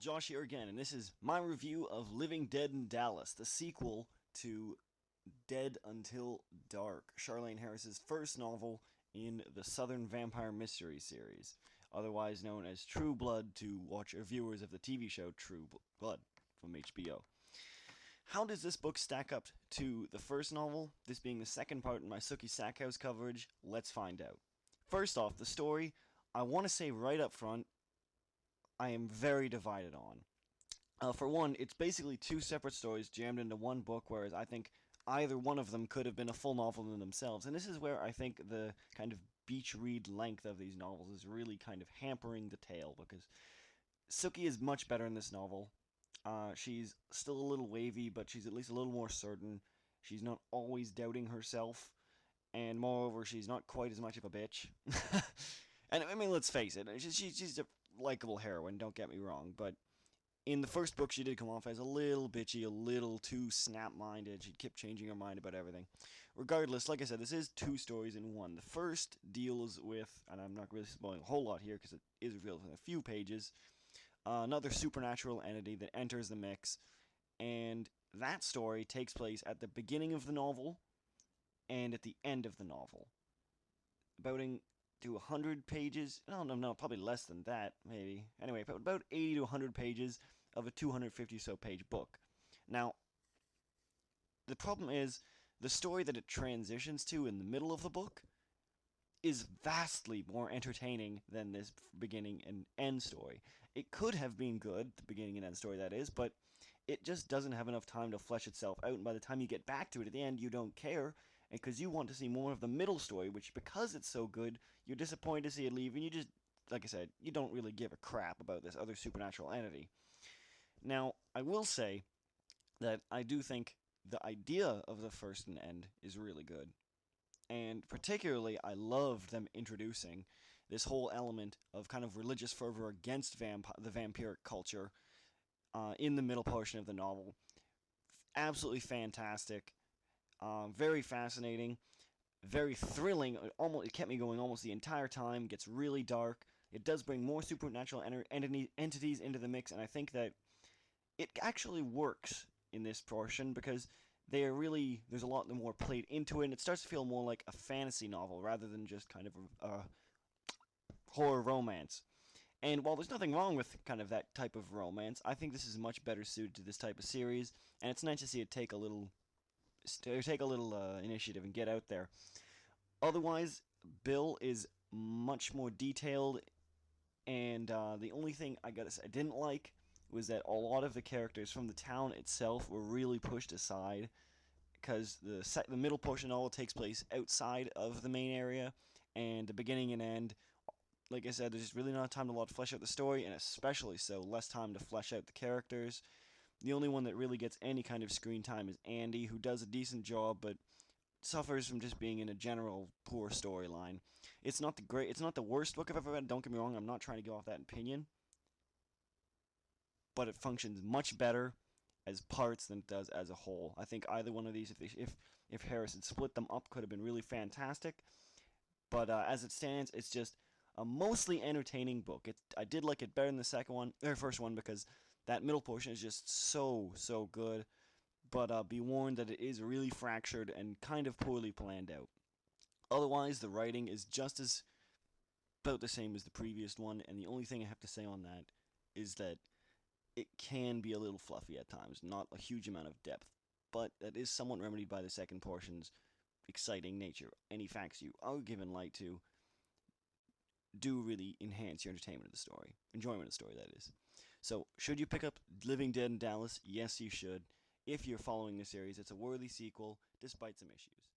Josh here again, and this is my review of Living Dead in Dallas, the sequel to Dead Until Dark, Charlaine Harris's first novel in the Southern Vampire Mystery series, otherwise known as True Blood to viewers of the TV show True Blood from HBO. How does this book stack up to the first novel, this being the second part in my Sookie Sackhouse coverage? Let's find out. First off, the story, I want to say right up front, I am very divided on. For one, it's basically two separate stories jammed into one book, whereas I think either one of them could have been a full novel in themselves. And this is where I think the kind of beach read length of these novels is really kind of hampering the tale, because Sookie is much better in this novel. She's still a little wavy, but she's at least a little more certain. She's not always doubting herself, and moreover, she's not quite as much of a bitch. And I mean, let's face it, she's a likable heroine, don't get me wrong, but in the first book she did come off as a little bitchy, a little too snap-minded. She kept changing her mind about everything. Regardless, like I said, this is two stories in one. The first deals with, and I'm not really spoiling a whole lot here because it is revealed in a few pages, another supernatural entity that enters the mix, and that story takes place at the beginning of the novel and at the end of the novel. About to 100 pages, no, probably less than that, maybe. Anyway, about 80 to 100 pages of a 250 so page book. Now, the problem is, the story that it transitions to in the middle of the book is vastly more entertaining than this beginning and end story. It could have been good, the beginning and end story that is, but it just doesn't have enough time to flesh itself out, and by the time you get back to it at the end, you don't care, because you want to see more of the middle story, which, because it's so good, you're disappointed to see it leave, and you just, like I said, you don't really give a crap about this other supernatural entity. Now, I will say that I do think the idea of the first and end is really good. And particularly, I loved them introducing this whole element of kind of religious fervor against the vampiric culture in the middle portion of the novel. Absolutely fantastic. Very fascinating. Very thrilling. It kept me going almost the entire time. Gets really dark. It does bring more supernatural entities into the mix, and I think that it actually works in this portion because there's a lot more played into it, and it starts to feel more like a fantasy novel rather than just kind of a horror romance. And while there's nothing wrong with kind of that type of romance, I think this is much better suited to this type of series, and it's nice to see it take a little initiative and get out there. Otherwise, Bill is much more detailed, and the only thing I gotta say I didn't like was that a lot of the characters from the town itself were really pushed aside, because the middle portion all takes place outside of the main area, and the beginning and end, like I said, there's just really not time to flesh out the story, and especially so, less time to flesh out the characters. The only one that really gets any kind of screen time is Andy, who does a decent job, but suffers from just being in a general poor storyline. It's not the worst book I've ever read, don't get me wrong, I'm not trying to give off that opinion, but it functions much better as parts than it does as a whole. I think either one of these, if Harris had split them up, could have been really fantastic. But as it stands, it's just a mostly entertaining book. I did like it better than the first one, because that middle portion is just so good. But be warned that it is really fractured and kind of poorly planned out. Otherwise, the writing is just about the same as the previous one, and the only thing I have to say on that is that it can be a little fluffy at times, not a huge amount of depth, but that is somewhat remedied by the second portion's exciting nature. Any facts you are given light to do really enhance your enjoyment of the story, that is. So, should you pick up Living Dead in Dallas? Yes, you should. If you're following the series, it's a worthy sequel, despite some issues.